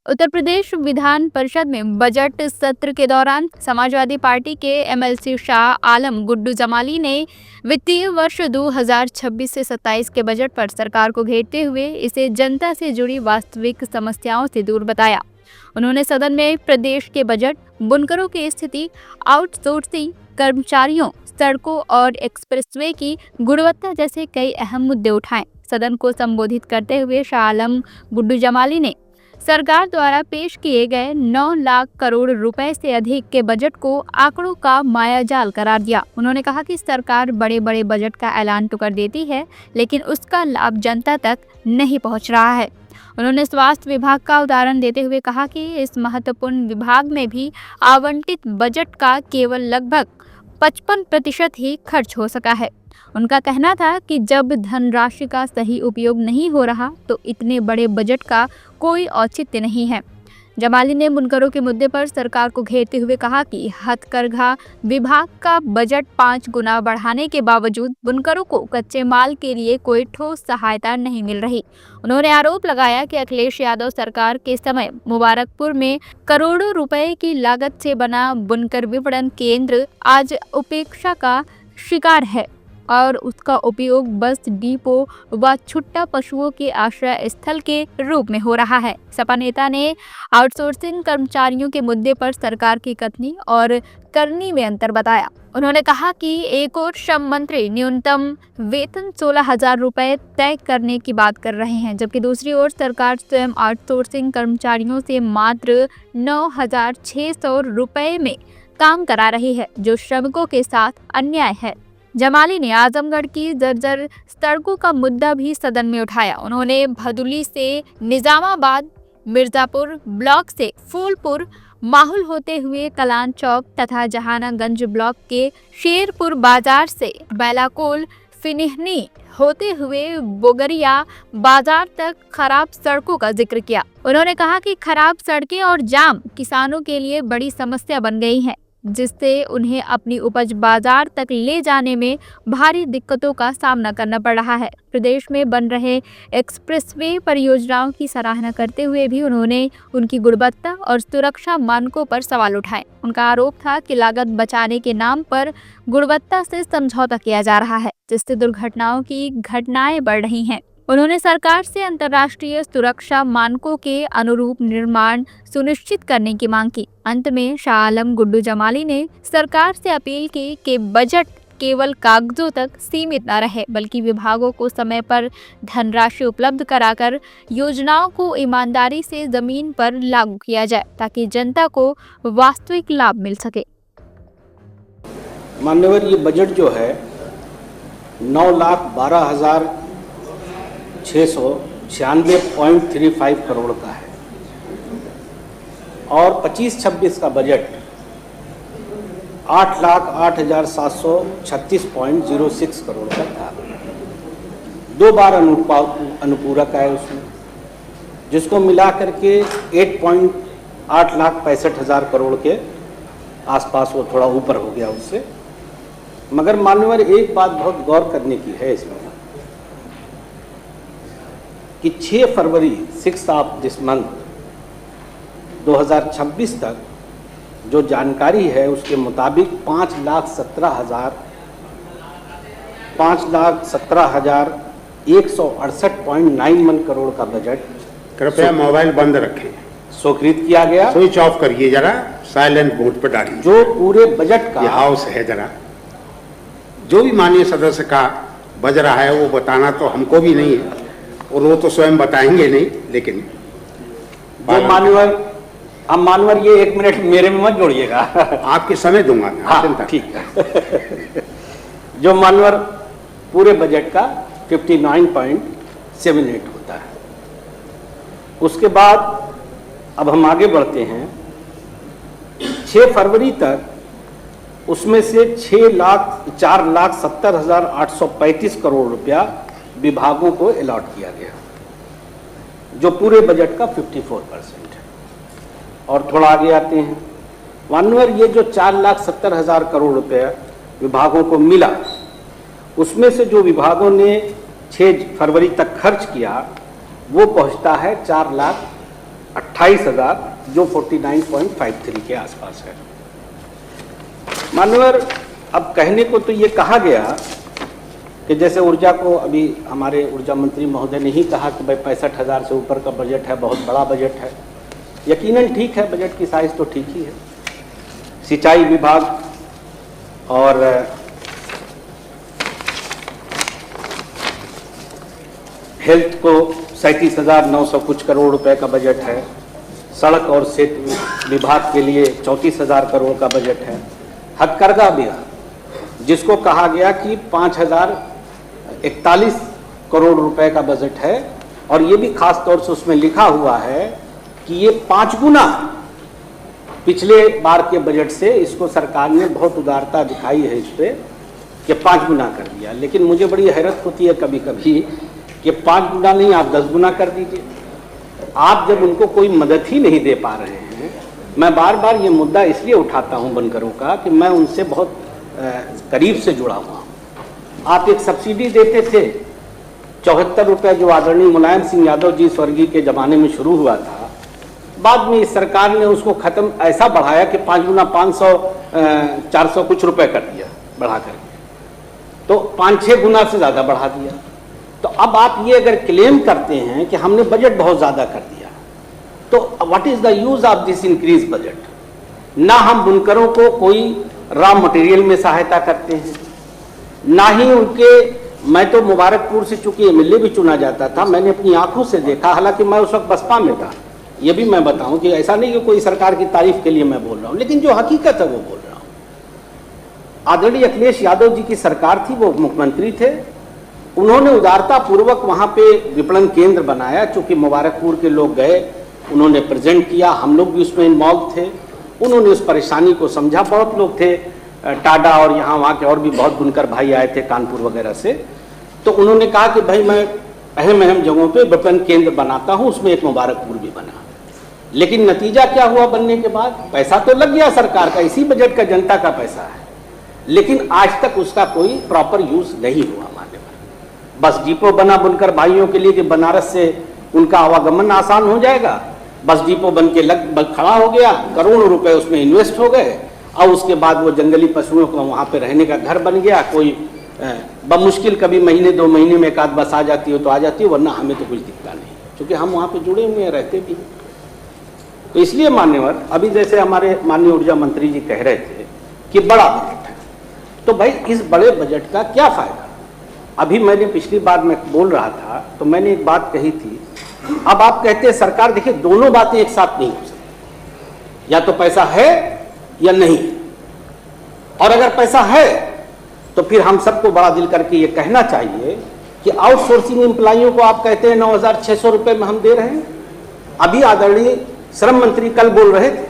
उत्तर प्रदेश विधान परिषद में बजट सत्र के दौरान समाजवादी पार्टी के एमएलसी शाह आलम गुड्डू जमाली ने वित्तीय वर्ष 2026 से 27 के बजट पर सरकार को घेरते हुए इसे जनता से जुड़ी वास्तविक समस्याओं से दूर बताया। उन्होंने सदन में प्रदेश के बजट, बुनकरों की स्थिति, आउटसोर्सिंग कर्मचारियों, सड़कों और एक्सप्रेसवे की गुणवत्ता जैसे कई अहम मुद्दे उठाए। सदन को संबोधित करते हुए शाह आलम गुड्डू जमाली ने सरकार द्वारा पेश किए गए 9 लाख करोड़ रुपए से अधिक के बजट को आंकड़ों का मायाजाल करार दिया। उन्होंने कहा कि सरकार बड़े बड़े बजट का ऐलान तो कर देती है, लेकिन उसका लाभ जनता तक नहीं पहुंच रहा है। उन्होंने स्वास्थ्य विभाग का उदाहरण देते हुए कहा कि इस महत्वपूर्ण विभाग में भी आवंटित बजट का केवल लगभग 55% ही खर्च हो सका है। उनका कहना था कि जब धनराशि का सही उपयोग नहीं हो रहा तो इतने बड़े बजट का कोई औचित्य नहीं है। जमाली ने बुनकरों के मुद्दे पर सरकार को घेरते हुए कहा कि हथकरघा विभाग का बजट 5 गुना बढ़ाने के बावजूद बुनकरों को कच्चे माल के लिए कोई ठोस सहायता नहीं मिल रही। उन्होंने आरोप लगाया कि अखिलेश यादव सरकार के समय मुबारकपुर में करोड़ों रुपए की लागत से बना बुनकर विपणन केंद्र आज उपेक्षा का शिकार है और उसका उपयोग बस डिपो व छुट्टा पशुओं के आश्रय स्थल के रूप में हो रहा है। सपा नेता ने आउटसोर्सिंग कर्मचारियों के मुद्दे पर सरकार की कथनी और करनी में अंतर बताया। उन्होंने कहा कि एक और श्रम मंत्री न्यूनतम वेतन 16,000 रुपए तय करने की बात कर रहे हैं, जबकि दूसरी ओर सरकार स्वयं आउटसोर्सिंग कर्मचारियों से मात्र 9,600 रुपए में काम करा रही है, जो श्रमिकों के साथ अन्याय है। जमाली ने आजमगढ़ की जर्जर सड़कों का मुद्दा भी सदन में उठाया। उन्होंने भदुली से निजामाबाद, मिर्जापुर ब्लॉक से फूलपुर, माहुल होते हुए कलान चौक तथा जहानागंज ब्लॉक के शेरपुर बाजार से बैलाकोल फिनिहनी होते हुए बोगरिया बाजार तक खराब सड़कों का जिक्र किया। उन्होंने कहा कि खराब सड़कें और जाम किसानों के लिए बड़ी समस्या बन गई हैं, जिससे उन्हें अपनी उपज बाजार तक ले जाने में भारी दिक्कतों का सामना करना पड़ रहा है। प्रदेश में बन रहे एक्सप्रेसवे परियोजनाओं की सराहना करते हुए भी उन्होंने उनकी गुणवत्ता और सुरक्षा मानकों पर सवाल उठाए। उनका आरोप था कि लागत बचाने के नाम पर गुणवत्ता से समझौता किया जा रहा है, जिससे दुर्घटनाओं की घटनाएं बढ़ रही हैं। उन्होंने सरकार से अंतर्राष्ट्रीय सुरक्षा मानकों के अनुरूप निर्माण सुनिश्चित करने की मांग की। अंत में शाह आलम गुड्डू जमाली ने सरकार से अपील की कि बजट केवल कागजों तक सीमित न रहे, बल्कि विभागों को समय पर धनराशि उपलब्ध कराकर योजनाओं को ईमानदारी से जमीन पर लागू किया जाए, ताकि जनता को वास्तविक लाभ मिल सके। मान्यवर, ये बजट जो है 9,12,696.35 करोड़ का है और 25-26 का बजट 8,08,736.06 करोड़ का था। 2 बार अनुपूरक आए उसमें, जिसको मिला करके 8,65,00,000 करोड़ के आसपास वो थोड़ा ऊपर हो गया उससे। मगर मान्यवर, एक बात बहुत गौर करने की है इसमें कि 6 फरवरी 6 ऑफ दिस मंथ 2026 तक जो जानकारी है उसके मुताबिक 5,17,168.91 करोड़ का बजट। कृपया मोबाइल बंद रखें, स्वीकृत किया गया। स्विच ऑफ करिए, जरा साइलेंट मोड पर डालिए। जो पूरे बजट का हाउस है, जरा जो भी माननीय सदस्य का बज रहा है वो बताना तो हमको भी नहीं है और वो तो स्वयं बताएंगे नहीं, लेकिन जो मान्यवर, अब मान्यवर ये 1 मिनट मेरे में मत जोड़िएगा, आपके समय दूंगा मैं। हाँ, ठीक है। जो मान्यवर पूरे बजट का 59.78 होता है। उसके बाद अब हम आगे बढ़ते हैं। 6 फरवरी तक उसमें से 4,70,835 करोड़ रुपया विभागों को अलॉट किया गया, जो पूरे बजट का 54% है। और थोड़ा आगे आते हैं मान्यवर, ये जो 4,70,000 करोड़ रुपया विभागों को मिला, उसमें से जो विभागों ने 6 फरवरी तक खर्च किया वो पहुंचता है 28,000 जो 49.53 के आसपास है। मान्यवर, अब कहने को तो ये कहा गया कि जैसे ऊर्जा को अभी हमारे ऊर्जा मंत्री महोदय ने ही कहा कि भाई 65,000 से ऊपर का बजट है, बहुत बड़ा बजट है। यकीनन ठीक है, बजट की साइज तो ठीक ही है। सिंचाई विभाग और हेल्थ को 37,900 कुछ करोड़ रुपए का बजट है। सड़क और सेतु विभाग के लिए 34,000 करोड़ का बजट है। हथकरघा विभाग जिसको कहा गया कि 5,041 करोड़ रुपए का बजट है, और ये भी खास तौर से उसमें लिखा हुआ है कि ये 5 गुना पिछले बार के बजट से, इसको सरकार ने बहुत उदारता दिखाई है इस पे कि 5 गुना कर दिया। लेकिन मुझे बड़ी हैरत होती है कभी कभी कि 5 गुना नहीं, आप 10 गुना कर दीजिए। आप जब उनको कोई मदद ही नहीं दे पा रहे हैं, मैं बार बार ये मुद्दा इसलिए उठाता हूं बनकरों का कि मैं उनसे बहुत करीब से जुड़ा हुआ हूं। आप एक सब्सिडी देते थे 74 रुपये, जो आदरणीय मुलायम सिंह यादव जी स्वर्गीय के ज़माने में शुरू हुआ था। बाद में इस सरकार ने उसको ख़त्म ऐसा बढ़ाया कि 5 गुना 500 400 कुछ रुपए कर दिया बढ़ा करके, तो 5-6 गुना से ज़्यादा बढ़ा दिया। तो अब आप ये अगर क्लेम करते हैं कि हमने बजट बहुत ज़्यादा कर दिया, तो what is the use of this increase budget? ना हम बुनकरों को कोई रॉ मटेरियल में सहायता करते हैं, ना ही उनके, मैं तो मुबारकपुर से चूंकि एमएलए भी चुना जाता था, मैंने अपनी आंखों से देखा, हालांकि मैं उस वक्त बसपा में था। ये भी मैं बताऊं कि ऐसा नहीं कि कोई सरकार की तारीफ के लिए मैं बोल रहा हूं, लेकिन जो हकीकत है वो बोल रहा हूं। आदरणीय अखिलेश यादव जी की सरकार थी, वो मुख्यमंत्री थे, उन्होंने उदारता पूर्वक वहां पे विपणन केंद्र बनाया। चूंकि मुबारकपुर के लोग गए, उन्होंने प्रेजेंट किया, हम लोग भी उसमें इन्वॉल्व थे। उन्होंने उस परेशानी को समझा, बहुत लोग थे टाडा और यहाँ वहाँ के और भी बहुत बुनकर भाई आए थे कानपुर वगैरह से। तो उन्होंने कहा कि भाई मैं अहम अहम जगहों पे विपणन केंद्र बनाता हूँ, उसमें एक मुबारकपुर भी बना। लेकिन नतीजा क्या हुआ बनने के बाद? पैसा तो लग गया सरकार का, इसी बजट का जनता का पैसा है, लेकिन आज तक उसका कोई प्रॉपर यूज नहीं हुआ। मान्यवर, बस डिपो बना बुनकर भाइयों के लिए कि बनारस से उनका आवागमन आसान हो जाएगा। बस डिपो बन के लगभग खड़ा हो गया, करोड़ों रुपए उसमें इन्वेस्ट हो गए, और उसके बाद वो जंगली पशुओं को वहाँ पे रहने का घर बन गया। कोई बमुश्किल कभी महीने 2 महीने में एक आध बस आ जाती हो तो आ जाती है, वरना हमें तो कुछ दिखता नहीं, क्योंकि हम वहाँ पे जुड़े हुए हैं, रहते भी। तो इसलिए मान्यवर, अभी जैसे हमारे माननीय ऊर्जा मंत्री जी कह रहे थे कि बड़ा बजट है, तो भाई इस बड़े बजट का क्या फायदा? अभी मैंने पिछली बार मैं बोल रहा था तो मैंने एक बात कही थी। अब आप कहते हैं सरकार, देखिए दोनों बातें एक साथ नहीं हो सकती, या तो पैसा है या नहीं। और अगर पैसा है तो फिर हम सबको बड़ा दिल करके ये कहना चाहिए कि आउटसोर्सिंग एम्प्लॉइयों को आप कहते हैं 9,600 रुपए में हम दे रहे हैं। अभी आदरणीय श्रम मंत्री कल बोल रहे थे,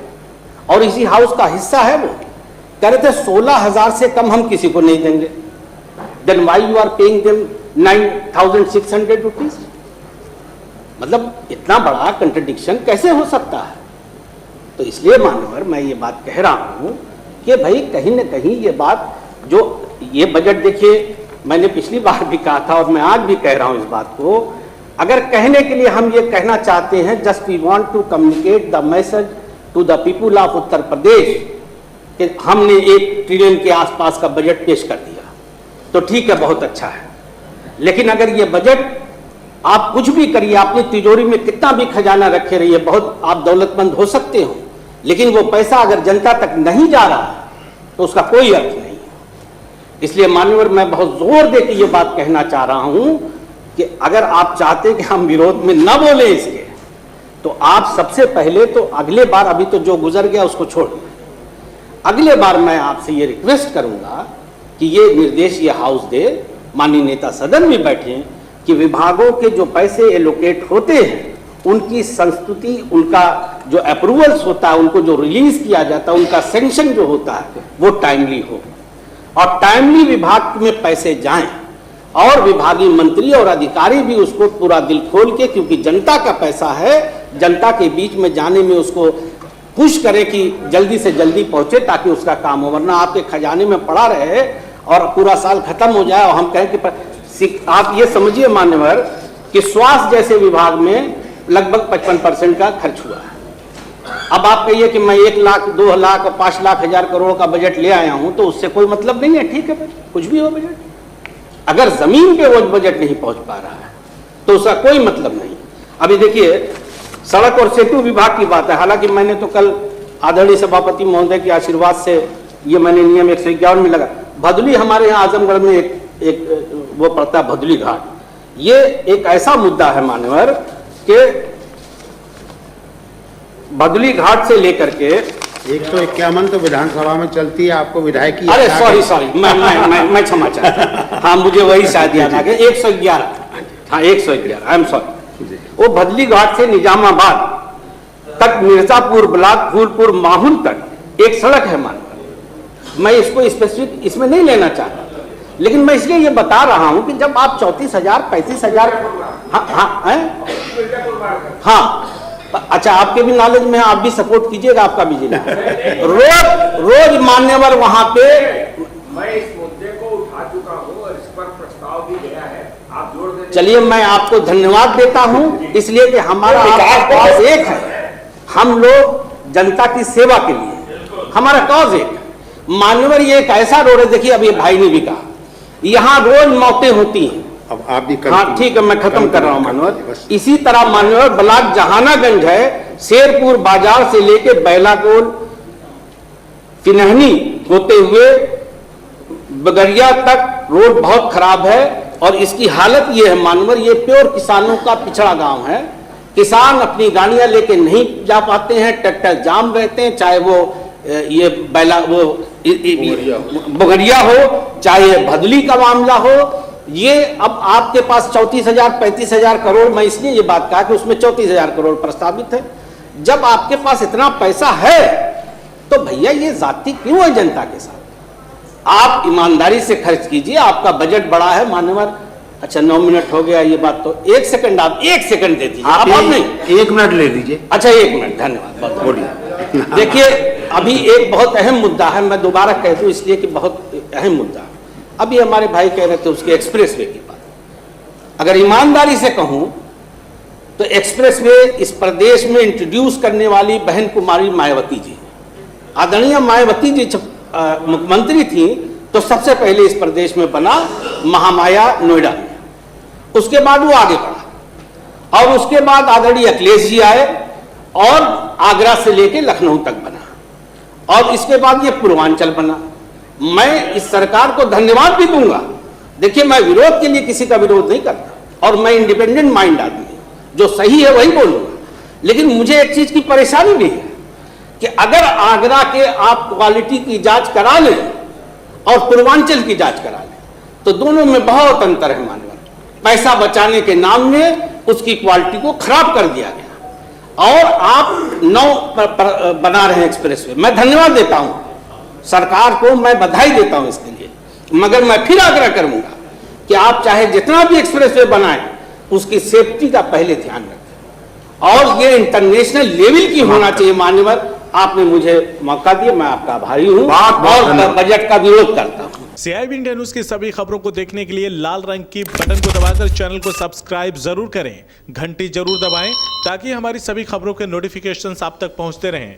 और इसी हाउस का हिस्सा है, वो कह रहे थे 16,000 से कम हम किसी को नहीं देंगे। Then why you are paying them 9,600 rupees? मतलब इतना बड़ा कंट्रडिक्शन कैसे हो सकता है? तो इसलिए मानवर मैं ये बात कह रहा हूं कि भाई कहीं ना कहीं ये बात, जो ये बजट, देखिए मैंने पिछली बार भी कहा था और मैं आज भी कह रहा हूं इस बात को, अगर कहने के लिए हम ये कहना चाहते हैं, just we want to communicate the message to the people of Uttar Pradesh कि हमने 1 ट्रिलियन के आसपास का बजट पेश कर दिया, तो ठीक है, बहुत अच्छा है। लेकिन अगर ये बजट आप कुछ भी करिए, अपनी तिजोरी में कितना भी खजाना रखे रहिए, बहुत आप दौलतमंद हो सकते हो, लेकिन वो पैसा अगर जनता तक नहीं जा रहा तो उसका कोई अर्थ नहीं है। इसलिए मान्यवर, मैं बहुत जोर दे के ये बात कहना चाह रहा हूं कि अगर आप चाहते कि हम विरोध में न बोले इसके, तो आप सबसे पहले तो अगले बार, अभी तो जो गुजर गया उसको छोड़िए, अगले बार मैं आपसे ये रिक्वेस्ट करूंगा कि ये निर्देश ये हाउस दे, माननीय नेता सदन में बैठे, कि विभागों के जो पैसे एलोकेट होते हैं उनकी संस्तुति, उनका जो अप्रूवल्स होता है, उनको जो रिलीज किया जाता है, उनका सैंक्शन जो होता है वो टाइमली हो, और टाइमली विभाग में पैसे जाएं, और विभागीय मंत्री और अधिकारी भी उसको पूरा दिल खोल के, क्योंकि जनता का पैसा है, जनता के बीच में जाने में उसको पुश करे कि जल्दी से जल्दी पहुंचे ताकि उसका काम हो, वरना आपके खजाने में पड़ा रहे और पूरा साल खत्म हो जाए और हम कहें कि आप ये समझिए मान्यवर कि स्वास्थ्य जैसे विभाग में लगभग 55% का खर्च हुआ है। अब आप कहिए कि मैं 1 लाख 2 लाख और 5 लाख हजार करोड़ का बजट ले आया हूं, तो उससे कोई मतलब नहीं है। ठीक है, कुछ भी हो बजट, अगर जमीन पे वो बजट नहीं पहुंच पा रहा है तो उसका कोई मतलब नहीं। अभी देखिए, सड़क और सेतु विभाग की बात है। हालांकि मैंने तो कल आदरणीय सभापति महोदय के आशीर्वाद से ये मैंने नियम 151 में लगा। भदुली, हमारे यहाँ आजमगढ़ में एक वो पड़ता है भदुली घाट। ये एक ऐसा मुद्दा है मान्यवर कि भदुली घाट से लेकर के 151 तो विधानसभा में चलती है, आपको विधायक की। अरे सॉरी, मैं क्षमा चाहता हूं। हाँ, मुझे वही शायद याद आ गया, 111। हाँ, 111, आई एम सॉरी। वो भदली घाट से निजामाबाद तक, मिर्जापुर ब्लॉक, फूलपुर, माहुल तक एक सड़क है मानवर। मैं इसको स्पेसिफिक इसमें नहीं लेना चाहता, लेकिन मैं इसलिए ये बता रहा हूं कि जब आप 34,000 35,000, हाँ, अच्छा, आपके भी नॉलेज में, आप भी सपोर्ट कीजिएगा, आपका भी जिला रोज मान्यवर वहां पे। मैं इस मुद्दे को उठा चुका हूं और इस पर प्रस्ताव भी गया है, आप जोड़ दें। चलिए, मैं आपको धन्यवाद देता हूं, इसलिए कि हमारा कॉज एक है। हम लोग जनता की सेवा के लिए, हमारा कॉज एक है। मान्यवर ये एक ऐसा रोड है, देखिए अभी भाई ने भी कहा, यहाँ रोज मौतें होती हैं। अब आप भी हाँ ठीक है, मैं खत्म कर रहा हूं मान्यवर। इसी तरह मान्यवर ब्लॉक जहानागंज है, शेरपुर बाजार से लेके बैलागोल, फिनहनी होते हुए बगरिया तक रोड बहुत खराब है। और इसकी हालत ये है मान्यवर, ये प्योर किसानों का पिछड़ा गांव है। किसान अपनी गाड़ियां लेके नहीं जा पाते हैं, ट्रैक्टर जाम रहते हैं, चाहे वो ये बगरिया हो, चाहे भदली का मामला हो। ये अब आपके पास 34,000 35,000 करोड़, मैं इसलिए ये बात कहा कि उसमें 34,000 करोड़ प्रस्तावित है। जब आपके पास इतना पैसा है तो भैया ये जाति क्यों है जनता के साथ? आप ईमानदारी से खर्च कीजिए, आपका बजट बड़ा है मान्यवर। अच्छा, 9 मिनट हो गया, ये बात तो 1 सेकंड, आप 1 सेकंड दे दीजिए। आप नहीं, 1 मिनट ले लीजिए। अच्छा, 1 मिनट, धन्यवाद, बोलिए। देखिए, अभी एक बहुत अहम मुद्दा है, मैं दोबारा कह दूं इसलिए कि बहुत अहम मुद्दा है। अभी हमारे भाई कह रहे थे उसके एक्सप्रेसवे की बात। अगर ईमानदारी से कहूं तो एक्सप्रेसवे इस प्रदेश में इंट्रोड्यूस करने वाली बहन कुमारी मायावती जी, आदरणीय मायावती जी मुख्यमंत्री थी तो सबसे पहले इस प्रदेश में बना महामाया नोएडा में। उसके बाद वो आगे बढ़ा और उसके बाद आदरणीय अखिलेश जी आए और आगरा से लेके लखनऊ तक बना और इसके बाद ये पूर्वांचल बना। मैं इस सरकार को धन्यवाद भी दूंगा। देखिए, मैं विरोध के लिए किसी का विरोध नहीं करता और मैं इंडिपेंडेंट माइंड आदमी हूं, जो सही है वही बोलूंगा। लेकिन मुझे एक चीज की परेशानी भी है कि अगर आगरा के आप क्वालिटी की जांच करा लें और पूर्वांचल की जांच करा लें तो दोनों में बहुत अंतर है मानवर। पैसा बचाने के नाम में उसकी क्वालिटी को खराब कर दिया गया और आप 9 बना रहे हैं एक्सप्रेसवे। मैं धन्यवाद देता हूं सरकार को, मैं बधाई देता हूं इसके लिए, मगर मैं फिर आग्रह करूंगा कि आप चाहे जितना भी एक्सप्रेसवे बनाएं उसकी सेफ्टी का पहले ध्यान रखें और ये इंटरनेशनल लेवल की होना चाहिए। मान्यवर, आपने मुझे मौका दिया, मैं आपका आभारी हूं और बजट का विरोध करता हूं। CIB इंडिया न्यूज की सभी खबरों को देखने के लिए लाल रंग की बटन को दबाकर चैनल को सब्सक्राइब जरूर करें, घंटी जरूर दबाएं ताकि हमारी सभी खबरों के नोटिफिकेशंस आप तक पहुंचते रहें।